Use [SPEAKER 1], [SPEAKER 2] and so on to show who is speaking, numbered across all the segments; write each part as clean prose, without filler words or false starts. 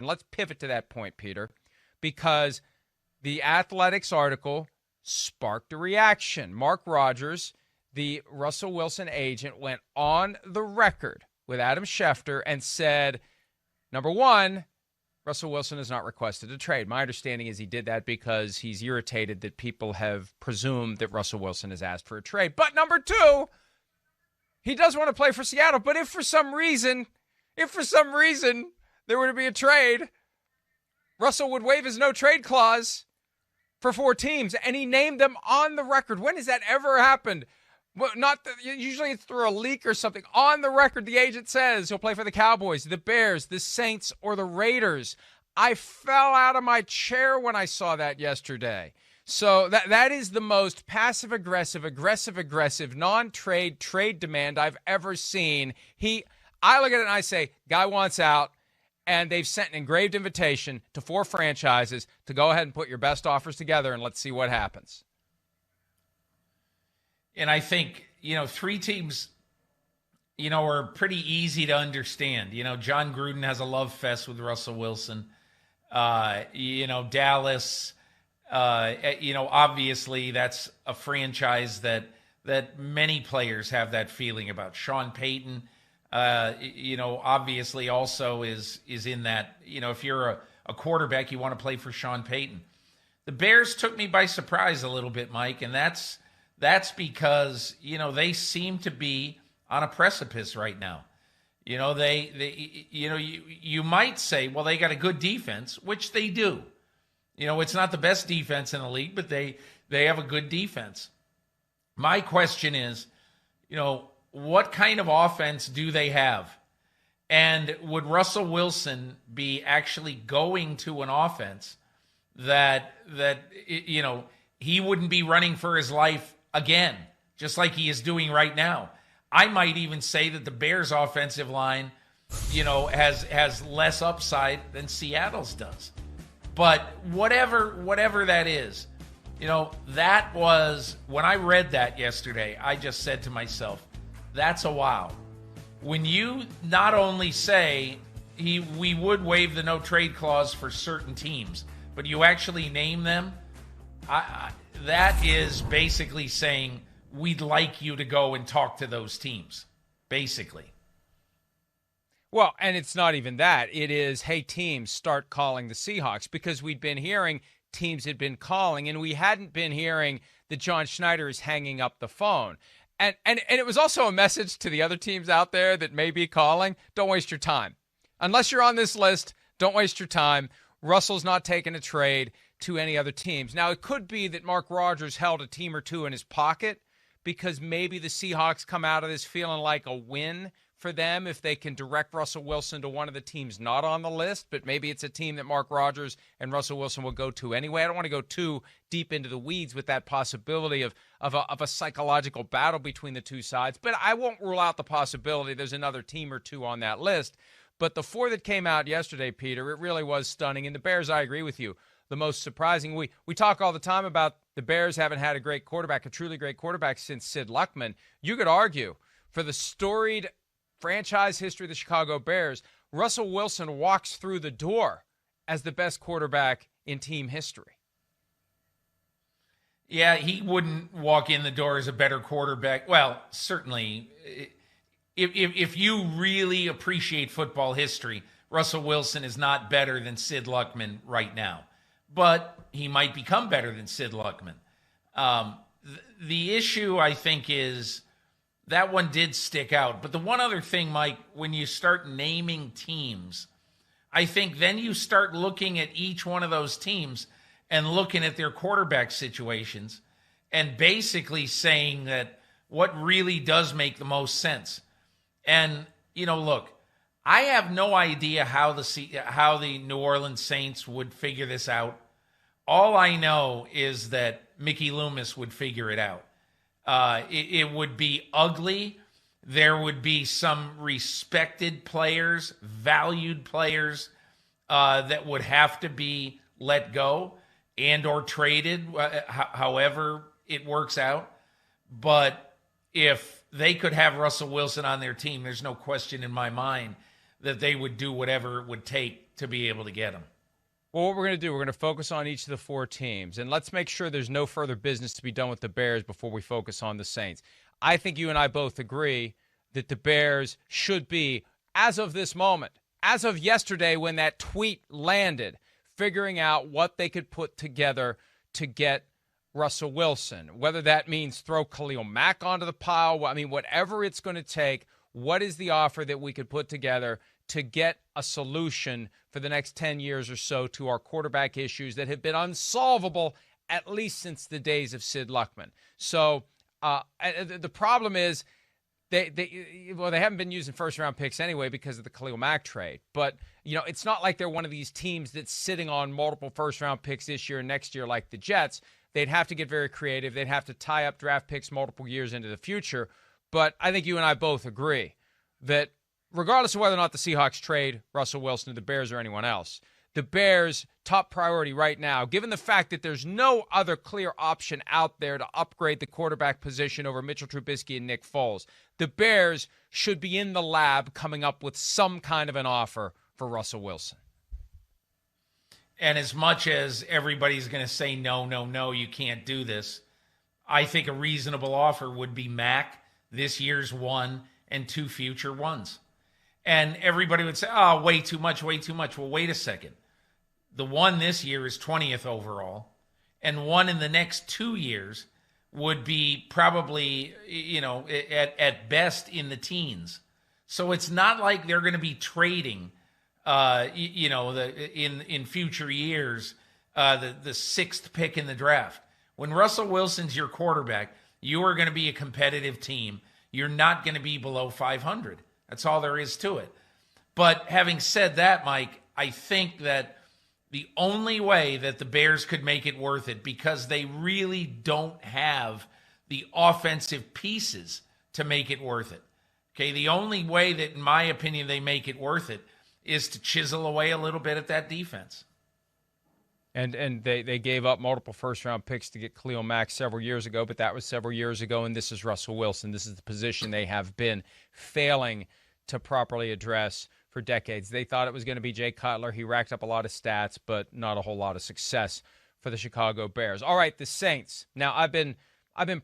[SPEAKER 1] And let's pivot to that point, Peter, because the Athletics article sparked a reaction. Mark Rodgers, the Russell Wilson agent, went on the record with Adam Schefter and said, number one, Russell Wilson has not requested a trade. My understanding is he did that because he's irritated that people have presumed that Russell Wilson has asked for a trade. But number two, he does want to play for Seattle. But if for some reason there were to be a trade, Russell would waive his no-trade clause for 4 teams, and he named them on the record. When has that ever happened? Well, usually it's through a leak or something. On the record, the agent says he'll play for the Cowboys, the Bears, the Saints, or the Raiders. I fell out of my chair when I saw that yesterday. So that is the most passive-aggressive, non-trade, trade demand I've ever seen. I look at it and I say, guy wants out, and they've sent an engraved invitation to 4 franchises to go ahead and put your best offers together, and let's see what happens.
[SPEAKER 2] And I think, 3 teams, are pretty easy to understand. Jon Gruden has a love fest with Russell Wilson. Dallas, obviously that's a franchise that many players have that feeling about. Sean Payton, obviously also is in that, if you're a quarterback, you want to play for Sean Payton. The Bears took me by surprise a little bit, Mike, and that's because, they seem to be on a precipice right now. You might say, well, they got a good defense, which they do. It's not the best defense in the league, but they have a good defense. My question is, what kind of offense do they have? And would Russell Wilson be actually going to an offense that he wouldn't be running for his life again, just like he is doing right now? I might even say that the Bears' offensive line, has less upside than Seattle's does. But whatever that is, that was, when I read that yesterday, I just said to myself, that's a wow. When you not only say we would waive the no-trade clause for certain teams, but you actually name them, that is basically saying we'd like you to go and talk to those teams, basically.
[SPEAKER 1] Well, and it's not even that. It is, hey, teams, start calling the Seahawks, because we'd been hearing teams had been calling, and we hadn't been hearing that John Schneider is hanging up the phone. And it was also a message to the other teams out there that may be calling, don't waste your time. Unless you're on this list, don't waste your time. Russell's not taking a trade to any other teams. Now, it could be that Mark Rodgers held a team or two in his pocket because maybe the Seahawks come out of this feeling like a win for them if they can direct Russell Wilson to one of the teams not on the list, but maybe it's a team that Mark Rodgers and Russell Wilson will go to anyway. I don't want to go too deep into the weeds with that possibility of a psychological battle between the two sides, but I won't rule out the possibility there's another team or two on that list. But the 4 that came out yesterday, Peter, it really was stunning. And the Bears, I agree with you, the most surprising. We talk all the time about the Bears haven't had a great quarterback, a truly great quarterback since Sid Luckman. You could argue for the storied franchise history of the Chicago Bears, Russell Wilson walks through the door as the best quarterback in team history.
[SPEAKER 2] Yeah, he wouldn't walk in the door as a better quarterback. Well, certainly, if you really appreciate football history, Russell Wilson is not better than Sid Luckman right now. But he might become better than Sid Luckman. The issue, I think, is that one did stick out. But the one other thing, Mike, when you start naming teams, I think then you start looking at each one of those teams and looking at their quarterback situations and basically saying that what really does make the most sense. And, look, I have no idea how the New Orleans Saints would figure this out. All I know is that Mickey Loomis would figure it out. It would be ugly. There would be some respected players, valued players that would have to be let go and or traded, however it works out. But if they could have Russell Wilson on their team, there's no question in my mind that they would do whatever it would take to be able to get him.
[SPEAKER 1] Well, what we're going to do, we're going to focus on each of the four teams, and let's make sure there's no further business to be done with the Bears before we focus on the Saints. I think you and I both agree that the Bears should be, as of this moment, as of yesterday when that tweet landed, figuring out what they could put together to get Russell Wilson, whether that means throw Khalil Mack onto the pile. I mean, whatever it's going to take, what is the offer that we could put together to get a solution for the next 10 years or so to our quarterback issues that have been unsolvable at least since the days of Sid Luckman. So the problem is they haven't been using first-round picks anyway because of the Khalil Mack trade. But, it's not like they're one of these teams that's sitting on multiple first-round picks this year and next year like the Jets. They'd have to get very creative. They'd have to tie up draft picks multiple years into the future. But I think you and I both agree that regardless of whether or not the Seahawks trade Russell Wilson to the Bears or anyone else, the Bears' top priority right now, given the fact that there's no other clear option out there to upgrade the quarterback position over Mitchell Trubisky and Nick Foles, the Bears should be in the lab coming up with some kind of an offer for Russell Wilson.
[SPEAKER 2] And as much as everybody's going to say, no, you can't do this, I think a reasonable offer would be Mack, this year's one, and 2 future ones. And everybody would say, oh, way too much. Well, wait a second. The one this year is 20th overall, and one in the next 2 years would be probably, at best in the teens. So it's not like they're going to be trading, in future years, the sixth pick in the draft. When Russell Wilson's your quarterback, you are going to be a competitive team. You're not going to be below 500. That's all there is to it. But having said that, Mike, I think that the only way that the Bears could make it worth it, because they really don't have the offensive pieces to make it worth it. Okay, the only way that, in my opinion, they make it worth it is to chisel away a little bit at that defense.
[SPEAKER 1] And they gave up multiple first-round picks to get Khalil Mack several years ago, but that was several years ago, and this is Russell Wilson. This is the position they have been failing to properly address for decades. They thought it was going to be Jay Cutler. He racked up a lot of stats, but not a whole lot of success for the Chicago Bears. All right, the Saints. Now, I've been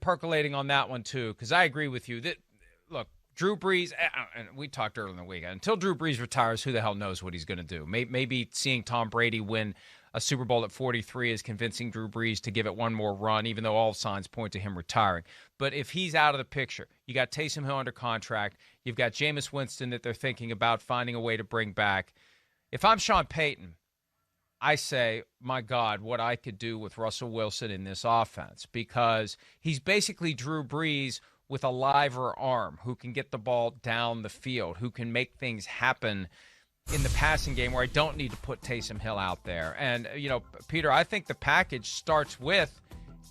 [SPEAKER 1] percolating on that one, too, because I agree with you. That, look, Drew Brees, and we talked earlier in the week, until Drew Brees retires, who the hell knows what he's going to do? Maybe seeing Tom Brady win a Super Bowl at 43 is convincing Drew Brees to give it one more run, even though all signs point to him retiring. But if he's out of the picture, you got Taysom Hill under contract, you've got Jameis Winston that they're thinking about finding a way to bring back. If I'm Sean Payton, I say, my God, what I could do with Russell Wilson in this offense, because he's basically Drew Brees with a liver arm who can get the ball down the field, who can make things happen in the passing game where I don't need to put Taysom Hill out there. And, Peter, I think the package starts with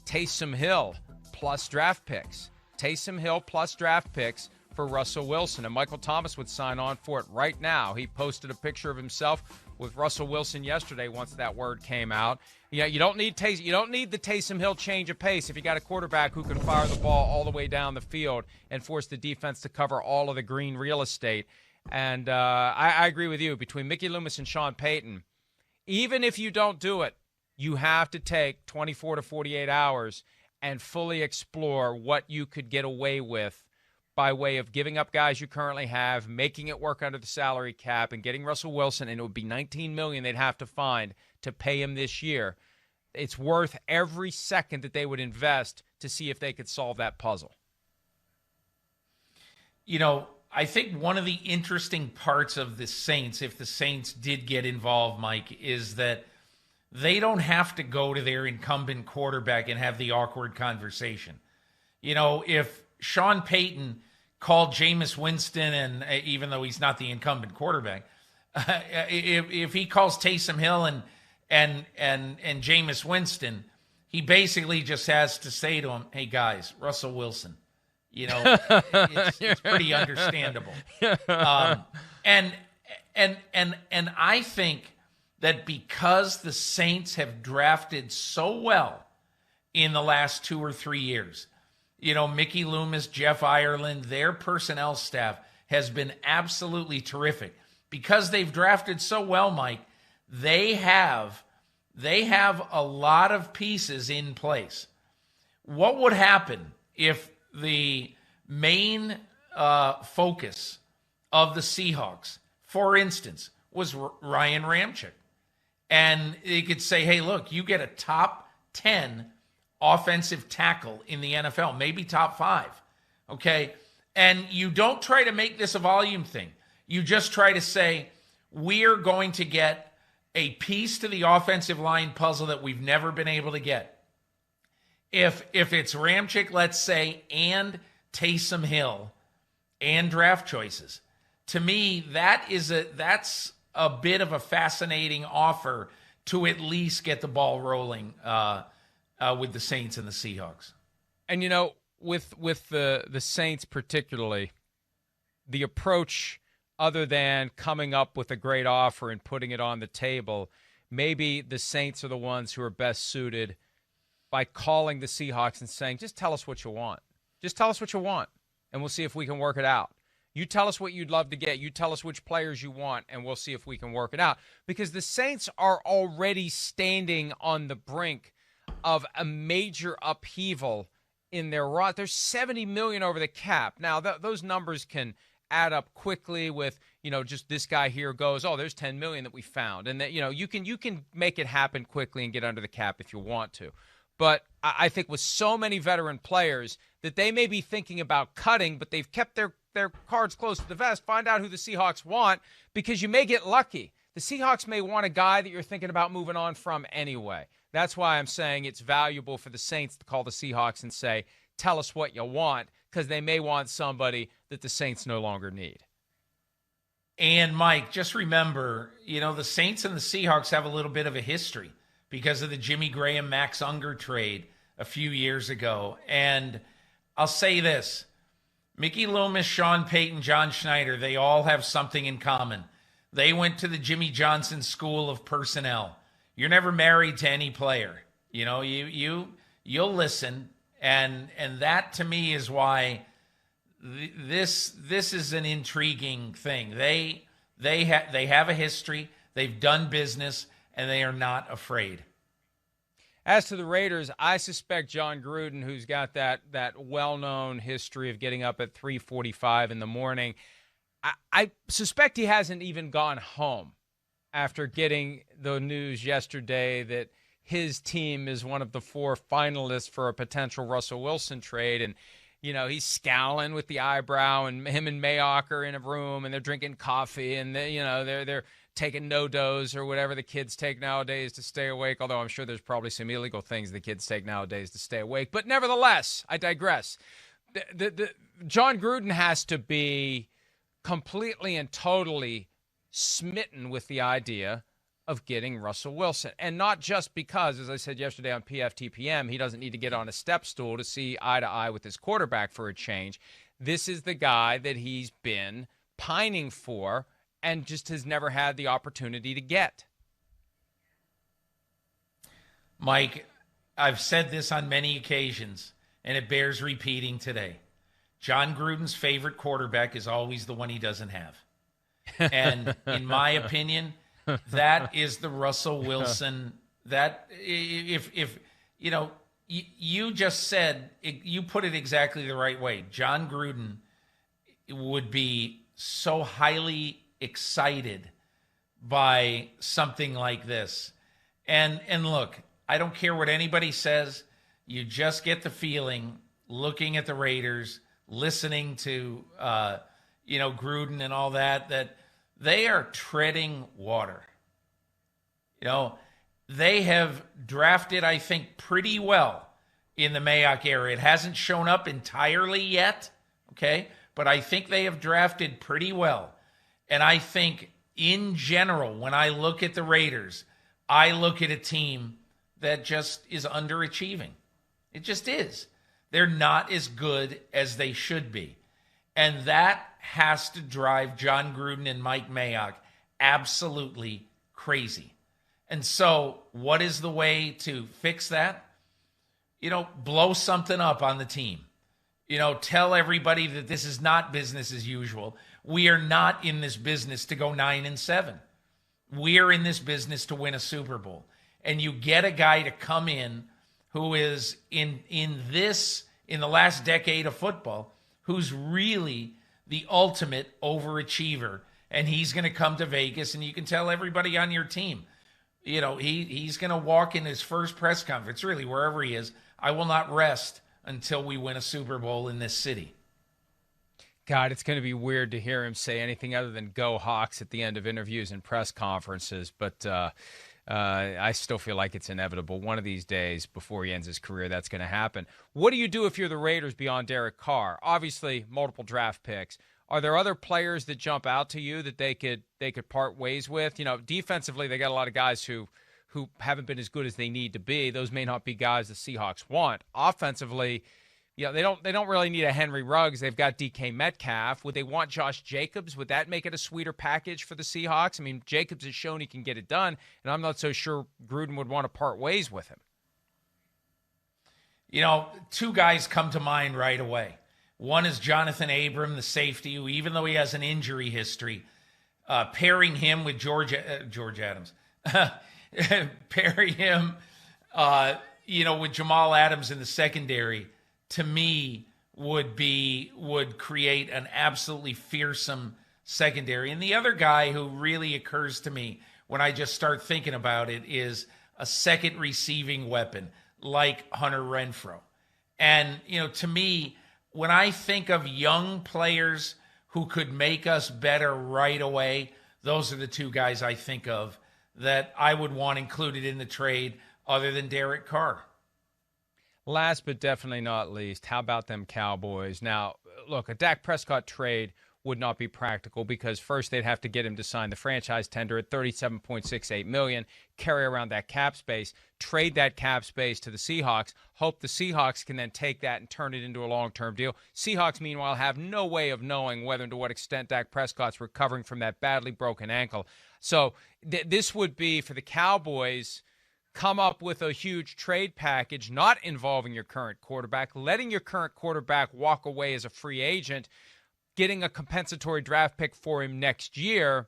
[SPEAKER 1] Taysom Hill plus draft picks. Taysom Hill plus draft picks for Russell Wilson. And Michael Thomas would sign on for it right now. He posted a picture of himself with Russell Wilson yesterday once that word came out. You don't need the Taysom Hill change of pace if you got a quarterback who can fire the ball all the way down the field and force the defense to cover all of the green real estate. And I agree with you. Between Mickey Loomis and Sean Payton, even if you don't do it, you have to take 24 to 48 hours and fully explore what you could get away with by way of giving up guys you currently have, making it work under the salary cap, and getting Russell Wilson, and it would be $19 million they'd have to find to pay him this year. It's worth every second that they would invest to see if they could solve that puzzle.
[SPEAKER 2] I think one of the interesting parts of the Saints, if the Saints did get involved, Mike, is that they don't have to go to their incumbent quarterback and have the awkward conversation. If Sean Payton called Jameis Winston, and even though he's not the incumbent quarterback, if he calls Taysom Hill and Jameis Winston, he basically just has to say to him, "Hey guys, Russell Wilson." It's pretty understandable. And I think that because the Saints have drafted so well in the last 2 or 3 years, Mickey Loomis, Jeff Ireland, their personnel staff has been absolutely terrific. Because they've drafted so well, Mike, They have a lot of pieces in place. What would happen if the main focus of the Seahawks, for instance, was Ryan Ramczyk? And they could say, hey, look, you get a top 10 offensive tackle in the NFL, maybe top 5, okay? And you don't try to make this a volume thing. You just try to say, we're going to get a piece to the offensive line puzzle that we've never been able to get. If it's Ramczyk, let's say, and Taysom Hill and draft choices, to me, that's a bit of a fascinating offer to at least get the ball rolling with the Saints and the Seahawks.
[SPEAKER 1] And, with the Saints particularly, the approach, other than coming up with a great offer and putting it on the table, maybe the Saints are the ones who are best suited by calling the Seahawks and saying, just tell us what you want. Just tell us what you want, and we'll see if we can work it out. You tell us what you'd love to get. You tell us which players you want, and we'll see if we can work it out. Because the Saints are already standing on the brink of a major upheaval in their roster. There's $70 million over the cap. Now, those numbers can add up quickly with, just this guy here goes, oh, there's $10 million that we found. And that, you can make it happen quickly and get under the cap if you want to. But I think with so many veteran players that they may be thinking about cutting, but they've kept their cards close to the vest. Find out who the Seahawks want, because you may get lucky. The Seahawks may want a guy that you're thinking about moving on from anyway. That's why I'm saying it's valuable for the Saints to call the Seahawks and say, tell us what you want, because they may want somebody that the Saints no longer need.
[SPEAKER 2] And, Mike, just remember, the Saints and the Seahawks have a little bit of a history because of the Jimmy Graham, Max Unger trade a few years ago. And I'll say this. Mickey Loomis, Sean Payton, John Schneider, they all have something in common. They went to the Jimmy Johnson School of Personnel. You're never married to any player. You'll listen, and that to me is why this is an intriguing thing. They have a history, they've done business, and they are not afraid.
[SPEAKER 1] As to the Raiders, I suspect Jon Gruden, who's got that well-known history of getting up at 3:45 in the morning, I suspect he hasn't even gone home after getting the news yesterday that his team is one of the 4 finalists for a potential Russell Wilson trade. And, he's scowling with the eyebrow, and him and Mayock are in a room and they're drinking coffee, and they're taking no-dos or whatever the kids take nowadays to stay awake, although I'm sure there's probably some illegal things the kids take nowadays to stay awake. But nevertheless, I digress. Jon Gruden has to be completely and totally smitten with the idea of getting Russell Wilson. And not just because, as I said yesterday on PFTPM, he doesn't need to get on a step stool to see eye to eye with his quarterback for a change. This is the guy that he's been pining for and just has never had the opportunity to get.
[SPEAKER 2] Mike, I've said this on many occasions, and it bears repeating today. Jon Gruden's favorite quarterback is always the one he doesn't have. And in my opinion, that is the Russell Wilson. That if you just said, you put it exactly the right way. Jon Gruden would be so highly excited by something like this. And look, I don't care what anybody says. You just get the feeling, looking at the Raiders, listening to Gruden and all that they are treading water. They have drafted, I think, pretty well in the Mayock era. It hasn't shown up entirely yet, okay? But I think they have drafted pretty well. And I think, in general, when I look at the Raiders, I look at a team that just is underachieving. It just is. They're not as good as they should be. And that has to drive Jon Gruden and Mike Mayock absolutely crazy. And so what is the way to fix that? Blow something up on the team. Tell everybody that this is not business as usual. We are not in this business to go 9-7. We're in this business to win a Super Bowl. And you get a guy to come in who is in the last decade of football, who's really the ultimate overachiever. And he's going to come to Vegas, and you can tell everybody on your team, he's going to walk in his first press conference, really wherever he is, I will not rest until we win a Super Bowl in this city.
[SPEAKER 1] God, it's going to be weird to hear him say anything other than "Go Hawks" at the end of interviews and press conferences, but I still feel like it's inevitable. One of these days, before he ends his career, that's going to happen. What do you do if you're the Raiders beyond Derek Carr? Obviously, multiple draft picks. Are there other players that jump out to you that they could part ways with? Defensively, they got a lot of guys who haven't been as good as they need to be. Those may not be guys the Seahawks want. Offensively, they don't really need a Henry Ruggs. They've got DK Metcalf. Would they want Josh Jacobs? Would that make it a sweeter package for the Seahawks? I mean, Jacobs has shown he can get it done, and I'm not so sure Gruden would want to part ways with him.
[SPEAKER 2] Two guys come to mind right away. One is Jonathan Abram, the safety, who, even though he has an injury history, pairing him with George Adams, pairing him, with Jamal Adams in the secondary, to me would create an absolutely fearsome secondary. And the other guy who really occurs to me when I just start thinking about it is a second receiving weapon like Hunter Renfrow. And, to me, when I think of young players who could make us better right away, those are the two guys I think of that I would want included in the trade other than Derek Carr.
[SPEAKER 1] Last but definitely not least, how about them Cowboys? Now, look, a Dak Prescott trade would not be practical because first they'd have to get him to sign the franchise tender at $37.68 million, carry around that cap space, trade that cap space to the Seahawks, hope the Seahawks can then take that and turn it into a long-term deal. Seahawks, meanwhile, have no way of knowing whether and to what extent Dak Prescott's recovering from that badly broken ankle. So this would be, for the Cowboys, come up with a huge trade package not involving your current quarterback, letting your current quarterback walk away as a free agent, getting a compensatory draft pick for him next year,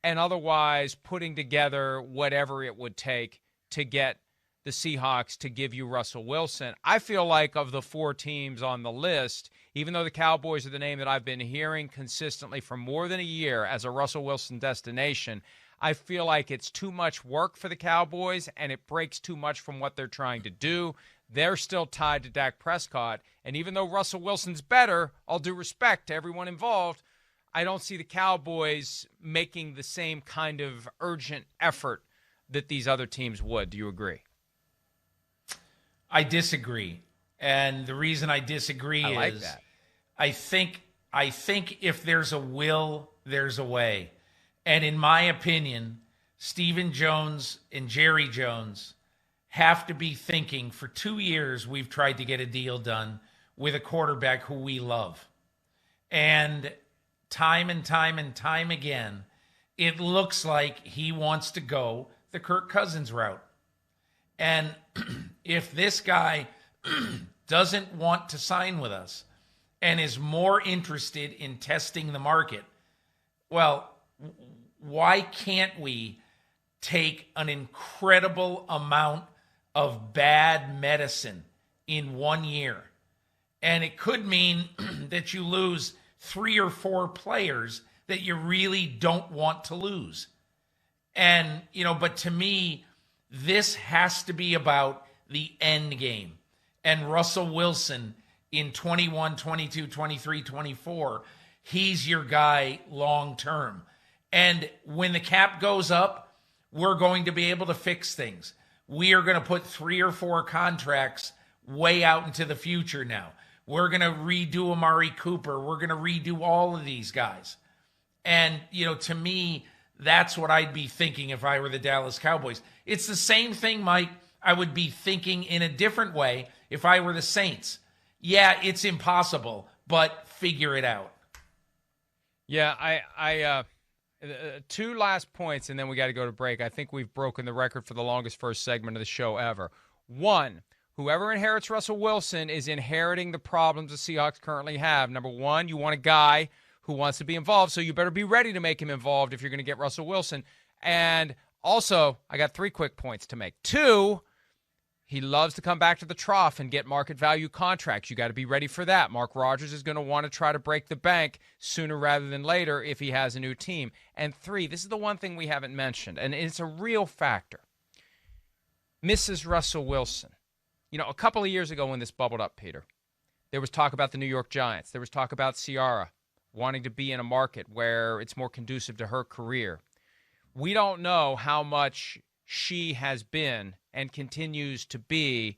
[SPEAKER 1] and otherwise putting together whatever it would take to get the Seahawks to give you Russell Wilson. I feel like of the four teams on the list, even though the Cowboys are the name that I've been hearing consistently for more than a year as a Russell Wilson destination, I feel like it's too much work for the Cowboys and it breaks too much from what they're trying to do. They're still tied to Dak Prescott. And even though Russell Wilson's better, all due respect to everyone involved, I don't see the Cowboys making the same kind of urgent effort that these other teams would. Do you agree?
[SPEAKER 2] I disagree. And the reason I disagree is
[SPEAKER 1] that.
[SPEAKER 2] I think if there's a will, there's a way. And in my opinion, Stephen Jones and Jerry Jones have to be thinking, for 2 years we've tried to get a deal done with a quarterback who we love. And time and time again, it looks like he wants to go the Kirk Cousins route. And if this guy doesn't want to sign with us and is more interested in testing the market, well, why can't we take an incredible amount of bad medicine in 1 year? And it could mean that you lose 3 or 4 players that you really don't want to lose. And, but to me, this has to be about the end game. And Russell Wilson in 21, 22, 23, 24, he's your guy long term. And when the cap goes up, we're going to be able to fix things. We are going to put 3 or 4 contracts way out into the future now. We're going to redo Amari Cooper. We're going to redo all of these guys. And, to me, that's what I'd be thinking if I were the Dallas Cowboys. It's the same thing, Mike, I would be thinking in a different way if I were the Saints. Yeah, it's impossible, but figure it out.
[SPEAKER 1] Yeah, I 2 last points, and then we got to go to break. I think we've broken the record for the longest first segment of the show ever. 1, whoever inherits Russell Wilson is inheriting the problems the Seahawks currently have. Number 1, you want a guy who wants to be involved, so you better be ready to make him involved if you're going to get Russell Wilson. And also, I got 3 quick points to make. 2, he loves to come back to the trough and get market value contracts. You got to be ready for that. Mark Rodgers is going to want to try to break the bank sooner rather than later if he has a new team. And 3, this is the one thing we haven't mentioned, and it's a real factor. Mrs. Russell Wilson. You know, a couple of years ago when this bubbled up, Peter, there was talk about the New York Giants. There was talk about Ciara wanting to be in a market where it's more conducive to her career. We don't know how much she has been and continues to be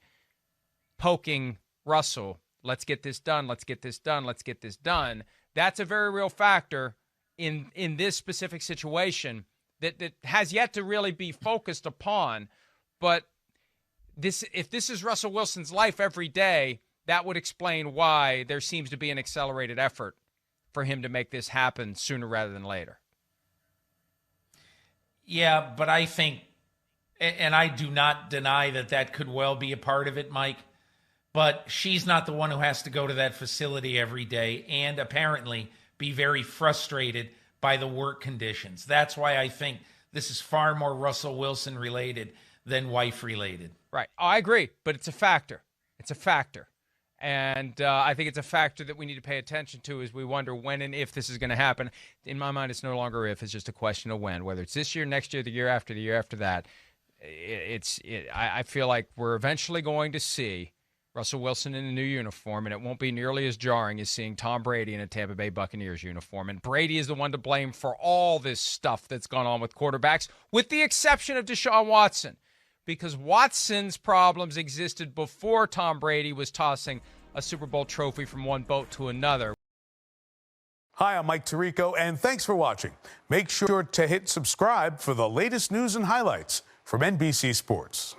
[SPEAKER 1] poking Russell. Let's get this done. Let's get this done. Let's get this done. That's a very real factor in this specific situation that has yet to really be focused upon. But if this is Russell Wilson's life every day, that would explain why there seems to be an accelerated effort for him to make this happen sooner rather than later.
[SPEAKER 2] Yeah, but I think, and I do not deny that could well be a part of it, Mike, but she's not the one who has to go to that facility every day and apparently be very frustrated by the work conditions. That's why I think this is far more Russell Wilson related than wife related.
[SPEAKER 1] Right. Oh, I agree, but it's a factor. It's a factor. And I think it's a factor that we need to pay attention to as we wonder when and if this is going to happen. In my mind, it's no longer if. It's just a question of when. Whether it's this year, next year, the year after that. I feel like we're eventually going to see Russell Wilson in a new uniform, and it won't be nearly as jarring as seeing Tom Brady in a Tampa Bay Buccaneers uniform. And Brady is the one to blame for all this stuff that's gone on with quarterbacks, with the exception of Deshaun Watson, because Watson's problems existed before Tom Brady was tossing a Super Bowl trophy from one boat to another.
[SPEAKER 3] Hi, I'm Mike Tirico, and thanks for watching. Make sure to hit subscribe for the latest news and highlights from NBC Sports.